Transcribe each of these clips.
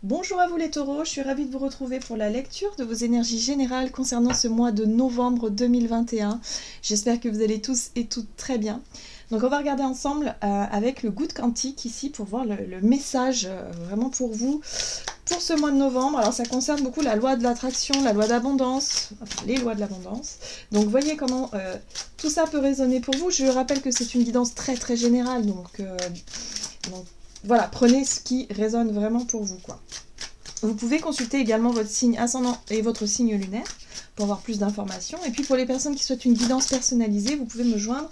Bonjour à vous les taureaux, je suis ravie de vous retrouver pour la lecture de vos énergies générales concernant ce mois de novembre 2021. J'espère que vous allez tous et toutes très bien. Donc on va regarder ensemble avec le Good Quantique ici pour voir le message vraiment pour vous pour ce mois de novembre. Alors ça concerne beaucoup la loi de l'attraction, la loi d'abondance, enfin les lois de l'abondance. Donc voyez comment tout ça peut résonner pour vous. Je rappelle que c'est une guidance très très générale, donc voilà, prenez ce qui résonne vraiment pour vous, quoi. Vous pouvez consulter également votre signe ascendant et votre signe lunaire pour avoir plus d'informations. Et puis pour les personnes qui souhaitent une guidance personnalisée, vous pouvez me joindre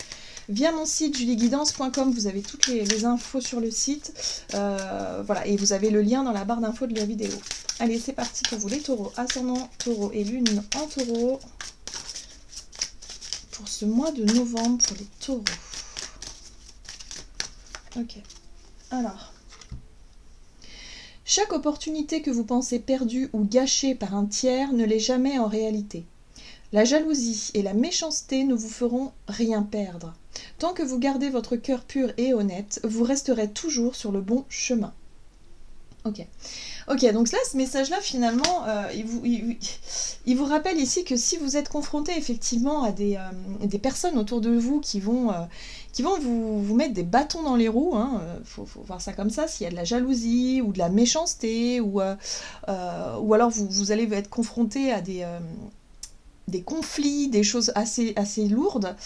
via mon site julieguidance.com. Vous avez toutes les infos sur le site. Voilà, et vous avez le lien dans la barre d'infos de la vidéo. Allez, c'est parti pour vous les taureaux, ascendant taureau et lune en taureau. Pour ce mois de novembre pour les taureaux. Ok. Alors, chaque opportunité que vous pensez perdue ou gâchée par un tiers ne l'est jamais en réalité. La jalousie et la méchanceté ne vous feront rien perdre. Tant que vous gardez votre cœur pur et honnête, vous resterez toujours sur le bon chemin. Ok, donc là, ce message-là, finalement, il vous rappelle ici que si vous êtes confronté effectivement à des personnes autour de vous qui vont vous mettre des bâtons dans les roues, hein, faut voir ça comme ça, s'il y a de la jalousie ou de la méchanceté, ou alors vous allez être confronté à des conflits, des choses assez lourdes.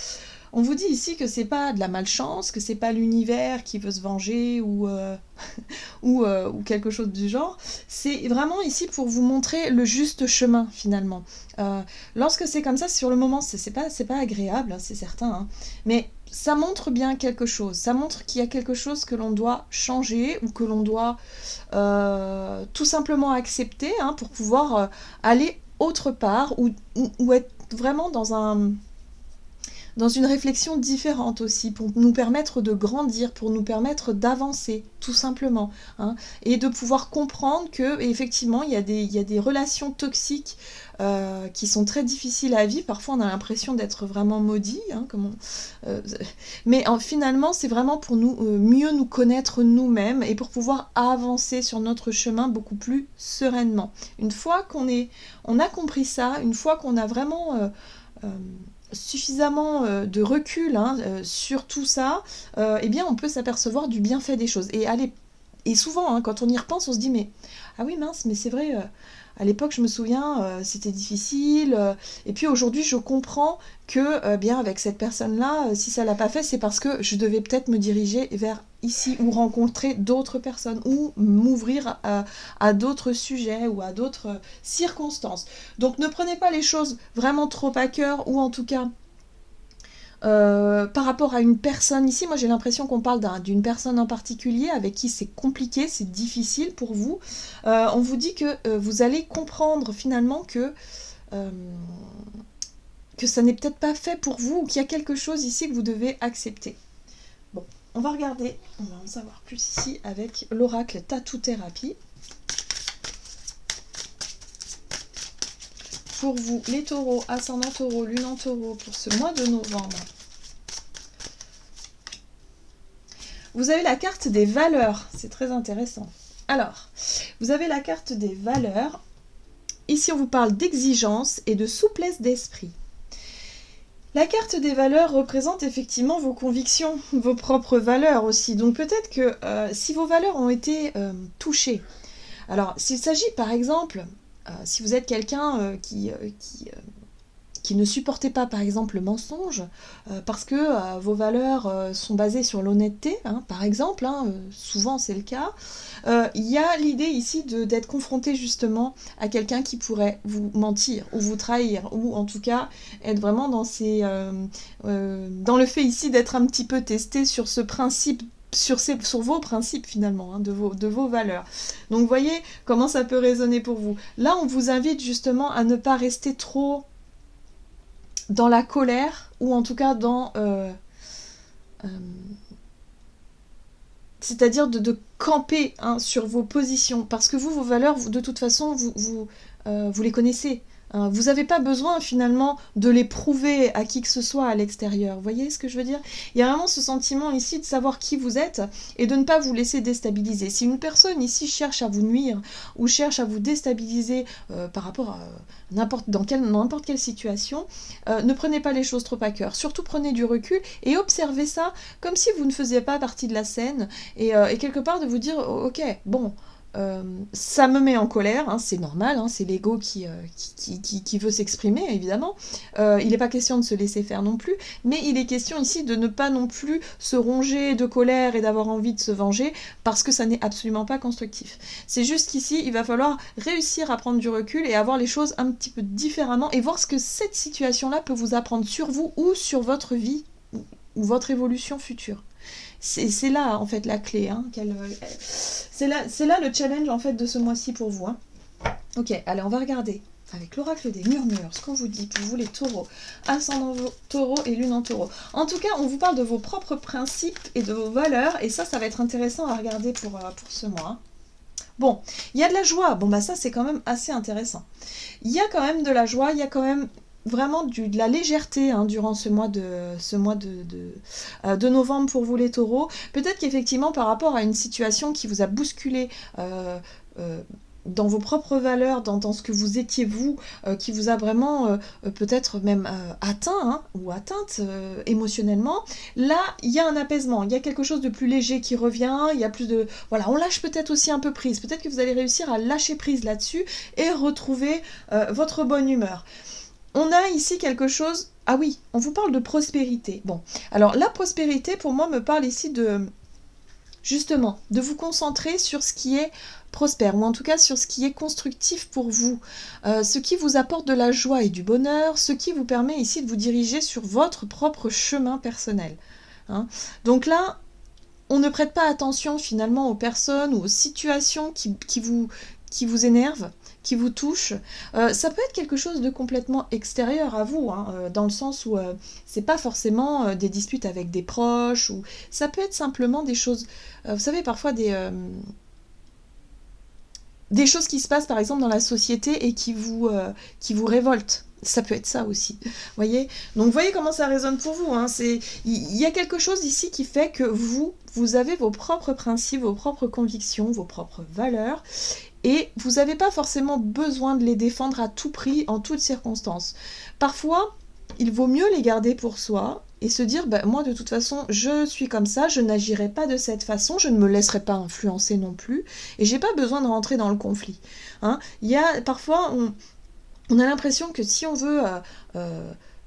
On vous dit ici que c'est pas de la malchance, que c'est pas l'univers qui veut se venger ou quelque chose du genre. C'est vraiment ici pour vous montrer le juste chemin finalement. Lorsque c'est comme ça, sur le moment, c'est pas agréable, hein, c'est certain, hein, mais ça montre bien quelque chose. Ça montre qu'il y a quelque chose que l'on doit changer ou que l'on doit tout simplement accepter, hein, pour pouvoir aller autre part ou être vraiment dans une réflexion différente aussi, pour nous permettre de grandir, pour nous permettre d'avancer, tout simplement, hein, et de pouvoir comprendre que effectivement il y a des relations toxiques qui sont très difficiles à vivre. Parfois on a l'impression d'être vraiment maudit, hein, mais finalement c'est vraiment pour nous mieux nous connaître nous-mêmes et pour pouvoir avancer sur notre chemin beaucoup plus sereinement. Une fois on a compris ça, une fois qu'on a vraiment suffisamment de recul, hein, sur tout ça, eh bien on peut s'apercevoir du bienfait des choses. Et souvent, hein, quand on y repense, on se dit mais ah oui mince, mais c'est vrai, à l'époque je me souviens, c'était difficile, et puis aujourd'hui je comprends que bien avec cette personne-là, si ça l'a pas fait, c'est parce que je devais peut-être me diriger vers ici ou rencontrer d'autres personnes ou m'ouvrir à d'autres sujets ou à d'autres circonstances. Donc ne prenez pas les choses vraiment trop à cœur, ou en tout cas par rapport à une personne. Ici, moi j'ai l'impression qu'on parle d'une personne en particulier avec qui c'est compliqué, c'est difficile pour vous. On vous dit que vous allez comprendre finalement que ça n'est peut-être pas fait pour vous, ou qu'il y a quelque chose ici que vous devez accepter. Bon, on va regarder, on va en savoir plus ici avec l'oracle Tattoo Thérapie. Pour vous, les taureaux, ascendant taureau, lune en taureau, pour ce mois de novembre. Vous avez la carte des valeurs, c'est très intéressant. Alors, vous avez la carte des valeurs. Ici, on vous parle d'exigence et de souplesse d'esprit. La carte des valeurs représente effectivement vos convictions, vos propres valeurs aussi. Donc peut-être que si vos valeurs ont été touchées, alors s'il s'agit par exemple, si vous êtes quelqu'un qui ne supportait pas par exemple le mensonge, parce que vos valeurs sont basées sur l'honnêteté, hein, par exemple, hein, souvent c'est le cas, il y a l'idée ici d'être confronté justement à quelqu'un qui pourrait vous mentir ou vous trahir, ou en tout cas être vraiment dans le fait ici d'être un petit peu testé sur ce principe, sur vos principes finalement, hein, de vos valeurs. Donc vous voyez comment ça peut résonner pour vous. Là on vous invite justement à ne pas rester trop dans la colère, ou en tout cas c'est-à-dire de camper, hein, sur vos positions, parce que vos valeurs, de toute façon, vous les connaissez. Vous n'avez pas besoin finalement de les prouver à qui que ce soit à l'extérieur. Vous voyez ce que je veux dire? Il y a vraiment ce sentiment ici de savoir qui vous êtes et de ne pas vous laisser déstabiliser. Si une personne ici cherche à vous nuire ou cherche à vous déstabiliser par rapport à n'importe quelle situation, ne prenez pas les choses trop à cœur. Surtout prenez du recul et observez ça comme si vous ne faisiez pas partie de la scène et quelque part de vous dire ok, bon, ça me met en colère, hein, c'est normal, hein, c'est l'ego qui veut s'exprimer, évidemment. Il n'est pas question de se laisser faire non plus, mais il est question ici de ne pas non plus se ronger de colère et d'avoir envie de se venger, parce que ça n'est absolument pas constructif. C'est juste qu'ici, il va falloir réussir à prendre du recul et à voir les choses un petit peu différemment, et voir ce que cette situation-là peut vous apprendre sur vous ou sur votre vie, ou votre évolution future. C'est là en fait la clé, hein, c'est là le challenge en fait de ce mois-ci pour vous. Hein. Ok, allez, on va regarder avec l'oracle des murmures, ce qu'on vous dit pour vous les taureaux, ascendant taureau et lune en taureau. En tout cas, on vous parle de vos propres principes et de vos valeurs, et ça va être intéressant à regarder pour ce mois. Hein. Bon, il y a de la joie, bon bah ça c'est quand même assez intéressant. Il y a quand même de la joie, il y a quand même vraiment de la légèreté hein, durant ce mois de novembre pour vous les taureaux. Peut-être qu'effectivement par rapport à une situation qui vous a bousculé dans vos propres valeurs, dans ce que vous étiez vous, qui vous a vraiment peut-être même atteint hein, ou atteinte émotionnellement, là il y a un apaisement, il y a quelque chose de plus léger qui revient, il y a plus de... Voilà, on lâche peut-être aussi un peu prise, peut-être que vous allez réussir à lâcher prise là-dessus et retrouver votre bonne humeur. On a ici quelque chose... Ah oui, on vous parle de prospérité. Bon, alors la prospérité, pour moi, me parle ici de... Justement, de vous concentrer sur ce qui est prospère, ou en tout cas sur ce qui est constructif pour vous, ce qui vous apporte de la joie et du bonheur, ce qui vous permet ici de vous diriger sur votre propre chemin personnel. Hein. Donc là, on ne prête pas attention finalement aux personnes ou aux situations qui vous énervent, qui vous touchent. Ça peut être quelque chose de complètement extérieur à vous, hein, dans le sens où c'est pas forcément des disputes avec des proches, ou ça peut être simplement des choses, vous savez, parfois des choses qui se passent par exemple dans la société et qui vous révoltent. Ça peut être ça aussi, voyez. Donc voyez comment ça résonne pour vous. Hein. Il y a quelque chose ici qui fait que vous avez vos propres principes, vos propres convictions, vos propres valeurs, et vous n'avez pas forcément besoin de les défendre à tout prix, en toutes circonstances. Parfois, il vaut mieux les garder pour soi et se dire, bah, moi de toute façon, je suis comme ça, je n'agirai pas de cette façon, je ne me laisserai pas influencer non plus, et j'ai pas besoin de rentrer dans le conflit. Hein. Il y a parfois... On a l'impression que si on veut,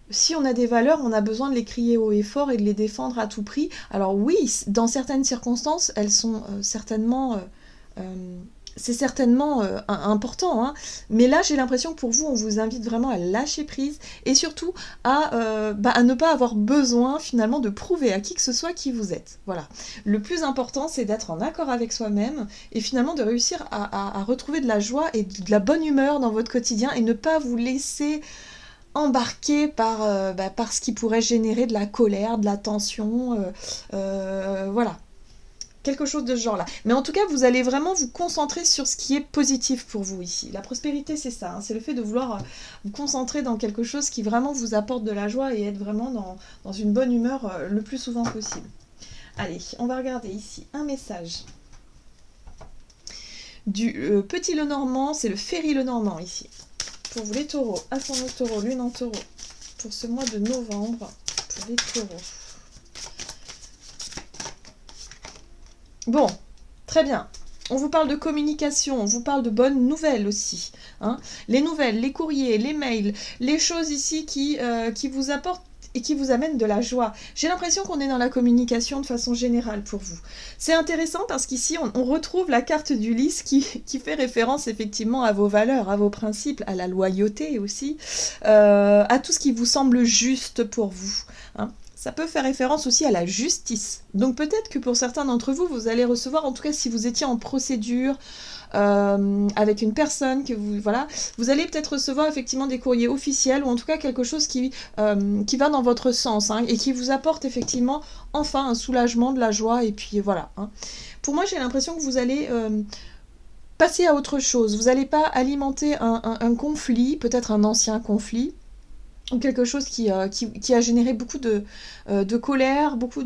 si on a des valeurs, on a besoin de les crier haut et fort et de les défendre à tout prix. Alors oui, dans certaines circonstances, elles sont certainement... c'est certainement important, hein. Mais là j'ai l'impression que pour vous, on vous invite vraiment à lâcher prise et surtout à ne pas avoir besoin finalement de prouver à qui que ce soit qui vous êtes. Voilà. Le plus important, c'est d'être en accord avec soi-même et finalement de réussir à retrouver de la joie et de la bonne humeur dans votre quotidien et ne pas vous laisser embarquer par ce qui pourrait générer de la colère, de la tension, voilà. Quelque chose de ce genre-là. Mais en tout cas, vous allez vraiment vous concentrer sur ce qui est positif pour vous ici. La prospérité, c'est ça. Hein, c'est le fait de vouloir vous concentrer dans quelque chose qui vraiment vous apporte de la joie et être vraiment dans une bonne humeur le plus souvent possible. Allez, on va regarder ici un message du petit Lenormand. C'est le Ferry Lenormand ici. Pour vous les taureaux, ascendant taureau, lune en taureau. Pour ce mois de novembre, pour les taureaux. Bon, très bien. On vous parle de communication, on vous parle de bonnes nouvelles aussi. Hein. Les nouvelles, les courriers, les mails, les choses ici qui vous apportent et qui vous amènent de la joie. J'ai l'impression qu'on est dans la communication de façon générale pour vous. C'est intéressant parce qu'ici, on retrouve la carte du lys qui fait référence effectivement à vos valeurs, à vos principes, à la loyauté aussi, à tout ce qui vous semble juste pour vous. Hein. Ça peut faire référence aussi à la justice. Donc peut-être que pour certains d'entre vous, vous allez recevoir, en tout cas si vous étiez en procédure avec une personne, que vous allez peut-être recevoir effectivement des courriers officiels ou en tout cas quelque chose qui va dans votre sens hein, et qui vous apporte effectivement enfin un soulagement, de la joie et puis voilà. Hein. Pour moi, j'ai l'impression que vous allez passer à autre chose. Vous n'allez pas alimenter un conflit, peut-être un ancien conflit, ou quelque chose qui a généré beaucoup de colère, beaucoup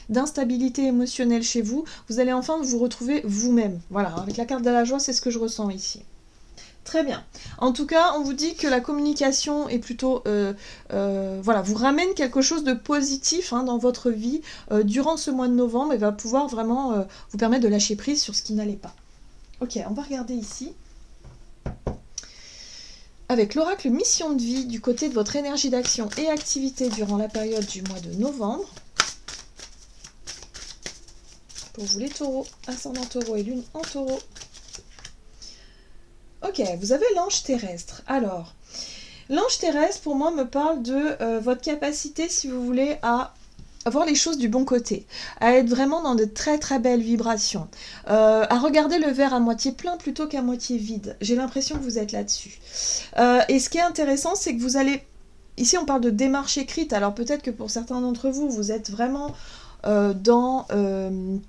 d'instabilité émotionnelle chez vous. Vous allez enfin vous retrouver vous-même. Voilà, avec la carte de la joie, c'est ce que je ressens ici. Très bien. En tout cas, on vous dit que la communication est plutôt... voilà, vous ramène quelque chose de positif dans votre vie durant ce mois de novembre et va pouvoir vraiment vous permettre de lâcher prise sur ce qui n'allait pas. Ok, on va regarder ici. Avec l'oracle mission de vie du côté de votre énergie d'action et activité durant la période du mois de novembre. Pour vous les taureaux, ascendant taureau et lune en taureau. Ok, vous avez l'ange terrestre. Alors, l'ange terrestre pour moi me parle de votre capacité, si vous voulez, à voir les choses du bon côté, à être vraiment dans de très très belles vibrations, à regarder le verre à moitié plein plutôt qu'à moitié vide. J'ai l'impression que vous êtes là-dessus. Et ce qui est intéressant, c'est que vous allez... Ici, on parle de démarche écrite, alors peut-être que pour certains d'entre vous, vous êtes vraiment dans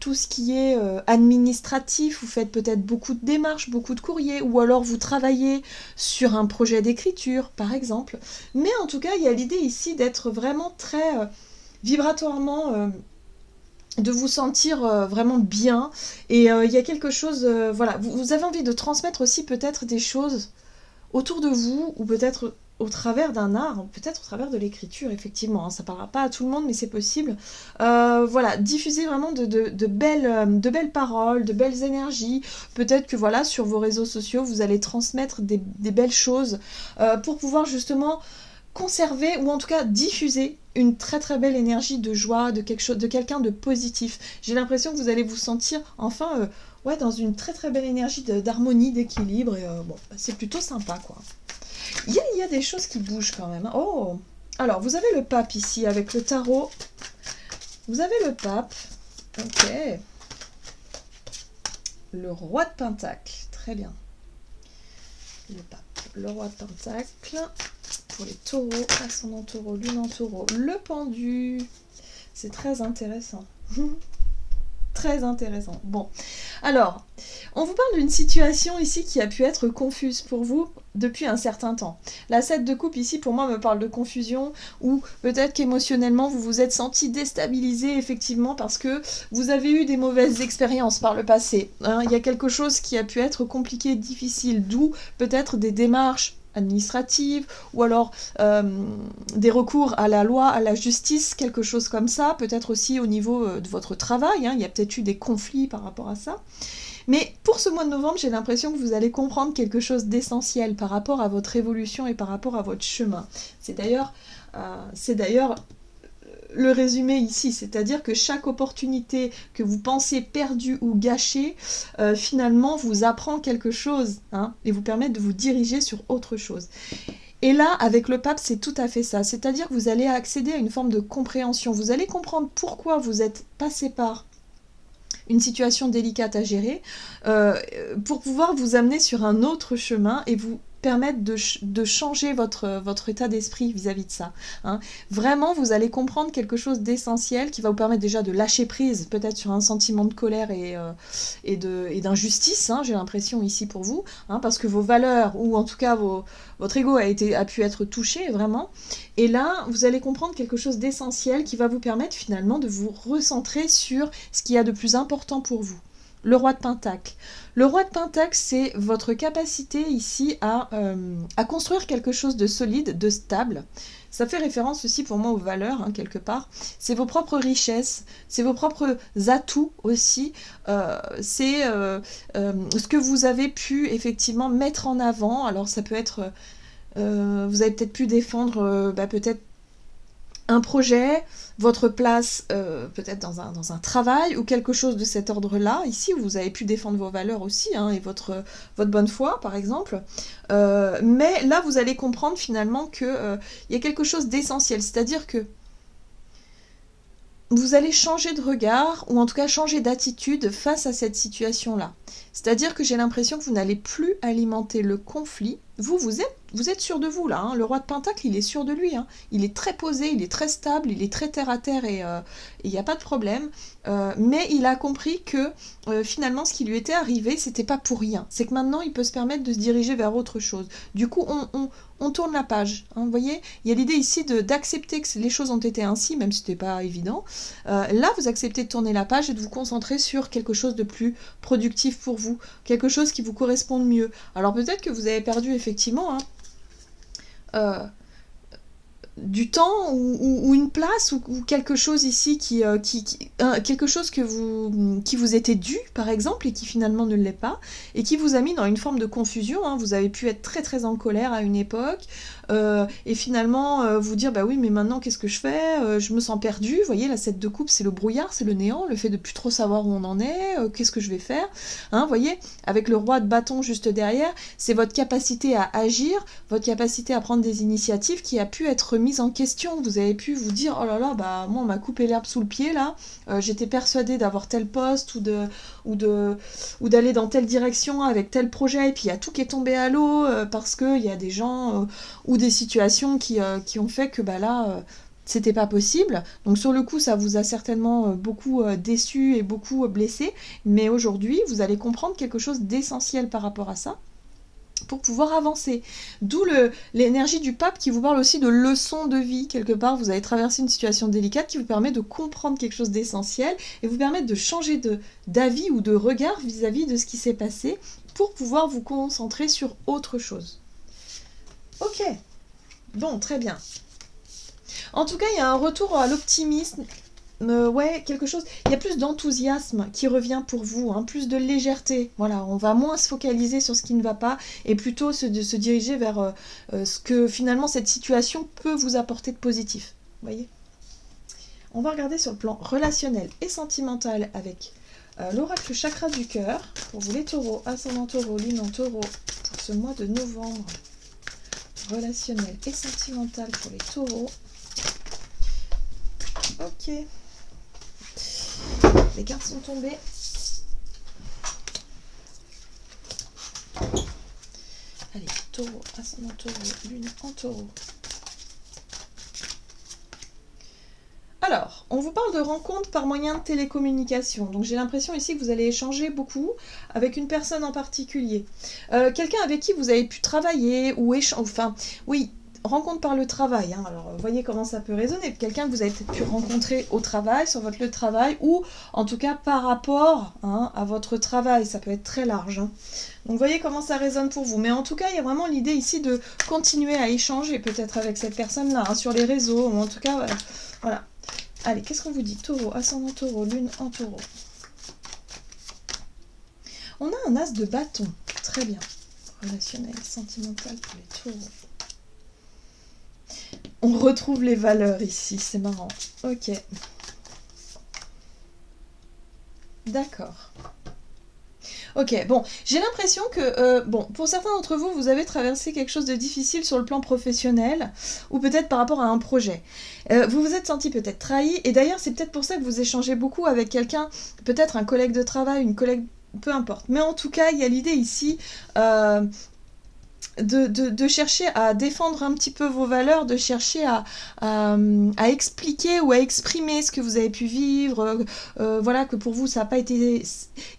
tout ce qui est administratif, vous faites peut-être beaucoup de démarches, beaucoup de courriers, ou alors vous travaillez sur un projet d'écriture, par exemple. Mais en tout cas, il y a l'idée ici d'être vraiment très... vibratoirement, de vous sentir vraiment bien. Et il y a quelque chose, voilà, vous avez envie de transmettre aussi peut-être des choses autour de vous, ou peut-être au travers d'un art, peut-être au travers de l'écriture, effectivement. Ça ne parlera pas à tout le monde, mais c'est possible. Voilà, diffuser vraiment de belles paroles, de belles énergies. Peut-être que voilà, sur vos réseaux sociaux, vous allez transmettre des belles choses pour pouvoir justement conserver ou en tout cas diffuser une très très belle énergie de joie, de quelqu'un de positif. J'ai l'impression que vous allez vous sentir enfin ouais, dans une très très belle énergie d'harmonie, d'équilibre, et bon, c'est plutôt sympa quoi. Il y a des choses qui bougent quand même. Oh, alors vous avez le pape ici avec le tarot. Vous avez le pape. Ok. Le roi de Pentacle. Très bien. Le pape. Le roi de Pentacle. Pour les taureaux, ascendant taureau, lune en taureau. Le pendu. C'est très intéressant. Très intéressant. Bon, alors, on vous parle d'une situation ici qui a pu être confuse pour vous depuis un certain temps. La 7 de coupe ici, pour moi, me parle de confusion, ou peut-être qu'émotionnellement, vous vous êtes senti déstabilisé, effectivement, parce que vous avez eu des mauvaises expériences par le passé. Il y a quelque chose qui a pu être compliqué, difficile, d'où peut-être des démarches administrative, ou alors des recours à la loi, à la justice, quelque chose comme ça, peut-être aussi au niveau de votre travail, il y a peut-être eu des conflits par rapport à ça. Mais pour ce mois de novembre, j'ai l'impression que vous allez comprendre quelque chose d'essentiel par rapport à votre évolution et par rapport à votre chemin. C'est d'ailleurs le résumé ici, c'est-à-dire que chaque opportunité que vous pensez perdue ou gâchée, finalement vous apprend quelque chose, et vous permet de vous diriger sur autre chose. Et là, avec le pape, c'est tout à fait ça, c'est-à-dire que vous allez accéder à une forme de compréhension, vous allez comprendre pourquoi vous êtes passé par une situation délicate à gérer, pour pouvoir vous amener sur un autre chemin et vous permettre de changer votre état d'esprit vis-à-vis de ça. Vraiment, vous allez comprendre quelque chose d'essentiel qui va vous permettre déjà de lâcher prise, peut-être sur un sentiment de colère et d'injustice, j'ai l'impression ici pour vous, parce que vos valeurs, ou en tout cas votre ego a pu être touché, vraiment. Et là, vous allez comprendre quelque chose d'essentiel qui va vous permettre finalement de vous recentrer sur ce qu'il y a de plus important pour vous. Le roi de Pentacle. Le roi de Pentacle, c'est votre capacité ici à construire quelque chose de solide, de stable. Ça fait référence aussi pour moi aux valeurs, quelque part. C'est vos propres richesses, c'est vos propres atouts aussi. C'est ce que vous avez pu effectivement mettre en avant. Alors ça peut être... vous avez peut-être pu défendre peut-être un projet, votre place peut-être dans un travail ou quelque chose de cet ordre-là. Ici, vous avez pu défendre vos valeurs aussi, et votre bonne foi, par exemple. Mais là, vous allez comprendre finalement qu'il y a quelque chose d'essentiel, c'est-à-dire que vous allez changer de regard, ou en tout cas changer d'attitude face à cette situation-là. C'est-à-dire que j'ai l'impression que vous n'allez plus alimenter le conflit. Vous êtes sûr de vous là, hein. Le roi de Pentacle, il est sûr de lui, hein. Il est très posé, il est très stable, il est très terre à terre et il n'y a pas de problème. Mais il a compris que finalement, ce qui lui était arrivé, c'était pas pour rien. C'est que maintenant, il peut se permettre de se diriger vers autre chose. Du coup, on tourne la page. Hein, vous voyez, il y a l'idée ici d'accepter que les choses ont été ainsi, même si c'était pas évident. Là, vous acceptez de tourner la page et de vous concentrer sur quelque chose de plus productif pour vous, quelque chose qui vous corresponde mieux. Alors peut-être que vous avez perdu effectivement, hein, du temps ou une place ou quelque chose ici quelque chose qui vous était dû par exemple et qui finalement ne l'est pas et qui vous a mis dans une forme de confusion, hein. Vous avez pu être très très en colère à une époque et finalement vous dire bah oui mais maintenant qu'est-ce que je fais, je me sens perdue, vous voyez la 7 de coupe c'est le brouillard, c'est le néant, le fait de plus trop savoir où on en est, qu'est-ce que je vais faire, hein, vous voyez avec le roi de bâton juste derrière, c'est votre capacité à agir, votre capacité à prendre des initiatives qui a pu être mise en question. Vous avez pu vous dire oh là là bah moi on m'a coupé l'herbe sous le pied là, j'étais persuadée d'avoir tel poste ou d'aller dans telle direction avec tel projet et puis il y a tout qui est tombé à l'eau parce que il y a des gens ou des situations qui ont fait que bah là c'était pas possible. Donc sur le coup ça vous a certainement beaucoup déçu et beaucoup blessé, mais aujourd'hui vous allez comprendre quelque chose d'essentiel par rapport à ça pour pouvoir avancer. D'où l'énergie du pape qui vous parle aussi de leçons de vie. Quelque part, vous avez traversé une situation délicate qui vous permet de comprendre quelque chose d'essentiel et vous permet de changer d'avis ou de regard vis-à-vis de ce qui s'est passé pour pouvoir vous concentrer sur autre chose. Ok, bon, très bien. En tout cas, il y a un retour à l'optimisme. Ouais, quelque chose. Il y a plus d'enthousiasme qui revient pour vous, hein, plus de légèreté. Voilà, on va moins se focaliser sur ce qui ne va pas et plutôt se diriger vers ce que finalement cette situation peut vous apporter de positif. Vous voyez ? On va regarder sur le plan relationnel et sentimental avec l'oracle chakra du cœur pour vous les taureaux, ascendant taureau, lune en taureau pour ce mois de novembre. Relationnel et sentimental pour les taureaux. Ok. Les cartes sont tombées. Allez, taureau, ascendant taureau, lune en taureau. Alors, on vous parle de rencontres par moyen de télécommunication. Donc j'ai l'impression ici que vous allez échanger beaucoup avec une personne en particulier. Quelqu'un avec qui vous avez pu travailler ou échanger. Enfin, oui. Rencontre par le travail, hein. Alors voyez comment ça peut résonner. Quelqu'un que vous avez peut-être pu rencontrer au travail, sur votre lieu de travail, ou en tout cas par rapport à votre travail, ça peut être très large. Hein. Donc voyez comment ça résonne pour vous. Mais en tout cas, il y a vraiment l'idée ici de continuer à échanger peut-être avec cette personne-là, hein, sur les réseaux, ou en tout cas, voilà. Allez, qu'est-ce qu'on vous dit? Taureau, ascendant taureau, lune en taureau. On a un as de bâton, très bien. Relationnel, sentimental pour les taureaux. On retrouve les valeurs ici, c'est marrant. Ok. D'accord. Ok, bon, j'ai l'impression que, pour certains d'entre vous, vous avez traversé quelque chose de difficile sur le plan professionnel, ou peut-être par rapport à un projet. Vous vous êtes senti peut-être trahi, et d'ailleurs, c'est peut-être pour ça que vous échangez beaucoup avec quelqu'un, peut-être un collègue de travail, une collègue, peu importe. Mais en tout cas, il y a l'idée ici... de chercher à défendre un petit peu vos valeurs, de chercher à expliquer ou à exprimer ce que vous avez pu vivre, voilà, que pour vous ça n'a pas été...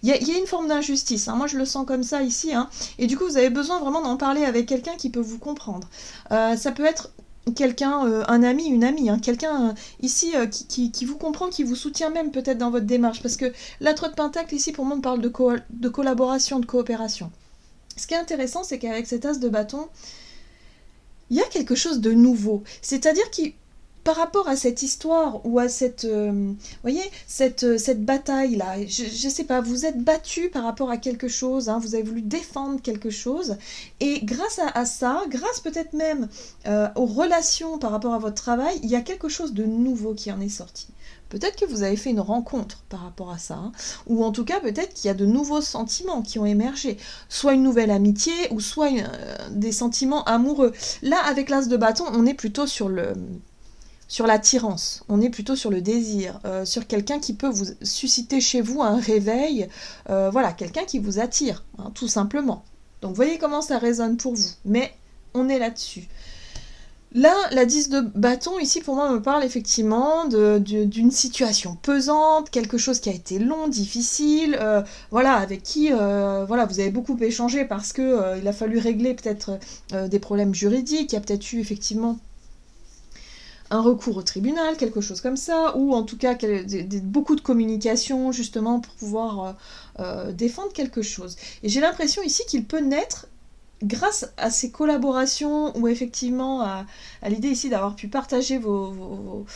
Il y a une forme d'injustice, hein. Moi je le sens comme ça ici, hein. Et du coup vous avez besoin vraiment d'en parler avec quelqu'un qui peut vous comprendre. Ça peut être quelqu'un, un ami, une amie, hein, quelqu'un ici qui vous comprend, qui vous soutient même peut-être dans votre démarche, parce que la 3 de Pentacle ici pour moi me parle de collaboration, de coopération. Ce qui est intéressant, c'est qu'avec cet as de bâton, il y a quelque chose de nouveau. C'est-à-dire que par rapport à cette histoire ou à cette, voyez, cette bataille-là, je sais pas, vous êtes battu par rapport à quelque chose, hein, vous avez voulu défendre quelque chose, et grâce à ça, grâce peut-être même aux relations par rapport à votre travail, il y a quelque chose de nouveau qui en est sorti. Peut-être que vous avez fait une rencontre par rapport à ça, hein, ou en tout cas peut-être qu'il y a de nouveaux sentiments qui ont émergé, soit une nouvelle amitié, ou soit des sentiments amoureux. Là, avec l'as de bâton, on est plutôt sur le... sur l'attirance, on est plutôt sur le désir, sur quelqu'un qui peut vous susciter chez vous un réveil, voilà, quelqu'un qui vous attire, hein, tout simplement. Donc voyez comment ça résonne pour vous, mais on est là-dessus. Là, la 10 de bâton, ici, pour moi, me parle effectivement d'une situation pesante, quelque chose qui a été long, difficile, voilà, avec qui voilà, vous avez beaucoup échangé parce que il a fallu régler peut-être des problèmes juridiques, il y a peut-être eu effectivement un recours au tribunal, quelque chose comme ça, ou en tout cas beaucoup de communication justement pour pouvoir défendre quelque chose. Et j'ai l'impression ici qu'il peut naître grâce à ces collaborations ou effectivement à l'idée ici d'avoir pu partager votre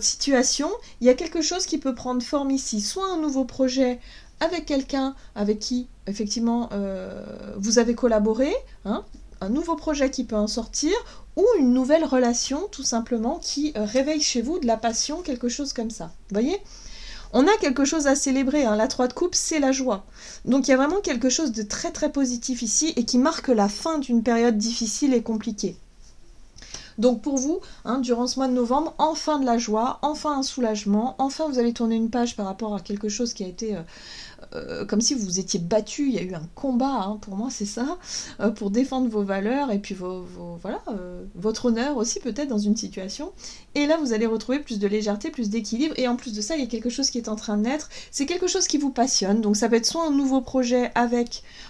situation, il y a quelque chose qui peut prendre forme ici, soit un nouveau projet avec quelqu'un avec qui effectivement vous avez collaboré, hein, un nouveau projet qui peut en sortir, ou une nouvelle relation tout simplement qui réveille chez vous de la passion, quelque chose comme ça. Vous voyez ? On a quelque chose à célébrer, hein. La 3 de coupe, c'est la joie. Donc il y a vraiment quelque chose de très très positif ici et qui marque la fin d'une période difficile et compliquée. Donc pour vous, hein, durant ce mois de novembre, enfin de la joie, enfin un soulagement, enfin vous allez tourner une page par rapport à quelque chose qui a été comme si vous vous étiez battu, il y a eu un combat, hein, pour moi c'est ça, pour défendre vos valeurs et puis voilà, votre honneur aussi peut-être dans une situation. Et là vous allez retrouver plus de légèreté, plus d'équilibre, et en plus de ça il y a quelque chose qui est en train de naître, c'est quelque chose qui vous passionne, donc ça peut être soit un nouveau projet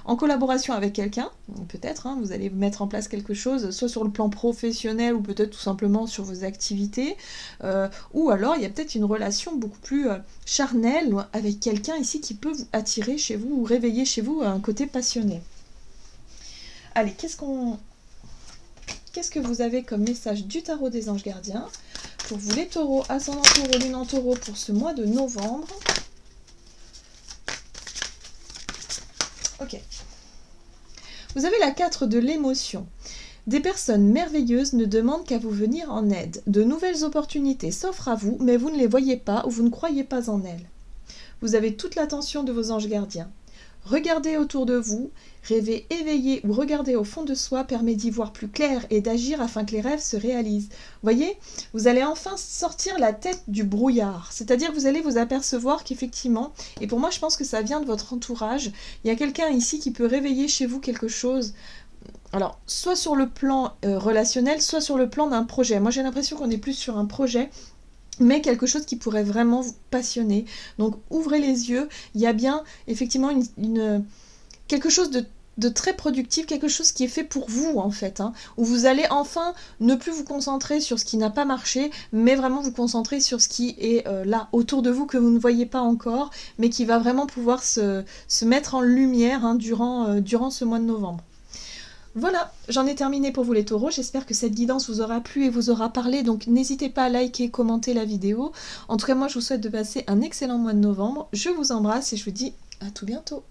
en collaboration avec quelqu'un, peut-être, hein, vous allez mettre en place quelque chose, soit sur le plan professionnel ou peut-être tout simplement sur vos activités, ou alors il y a peut-être une relation beaucoup plus charnelle avec quelqu'un ici qui peut vous attirer chez vous ou réveiller chez vous un côté passionné. Allez, qu'est-ce que vous avez comme message du tarot des anges gardiens pour vous les taureaux, ascendant taureau, lune en taureau pour ce mois de novembre? Ok. Vous avez la 4 de l'émotion. Des personnes merveilleuses ne demandent qu'à vous venir en aide. De nouvelles opportunités s'offrent à vous, mais vous ne les voyez pas ou vous ne croyez pas en elles. Vous avez toute l'attention de vos anges gardiens. Regardez autour de vous, rêver éveillé ou regarder au fond de soi permet d'y voir plus clair et d'agir afin que les rêves se réalisent. Voyez, vous allez enfin sortir la tête du brouillard, c'est-à-dire que vous allez vous apercevoir qu'effectivement, et pour moi je pense que ça vient de votre entourage, il y a quelqu'un ici qui peut réveiller chez vous quelque chose. Alors, soit sur le plan relationnel, soit sur le plan d'un projet. Moi j'ai l'impression qu'on est plus sur un projet, mais quelque chose qui pourrait vraiment vous passionner. Donc ouvrez les yeux, il y a bien effectivement quelque chose de très productif, quelque chose qui est fait pour vous en fait, hein, où vous allez enfin ne plus vous concentrer sur ce qui n'a pas marché, mais vraiment vous concentrer sur ce qui est là, autour de vous, que vous ne voyez pas encore, mais qui va vraiment pouvoir se mettre en lumière, hein, durant ce mois de novembre. Voilà, j'en ai terminé pour vous les taureaux, j'espère que cette guidance vous aura plu et vous aura parlé, donc n'hésitez pas à liker, commenter la vidéo. En tout cas, moi je vous souhaite de passer un excellent mois de novembre, je vous embrasse et je vous dis à tout bientôt.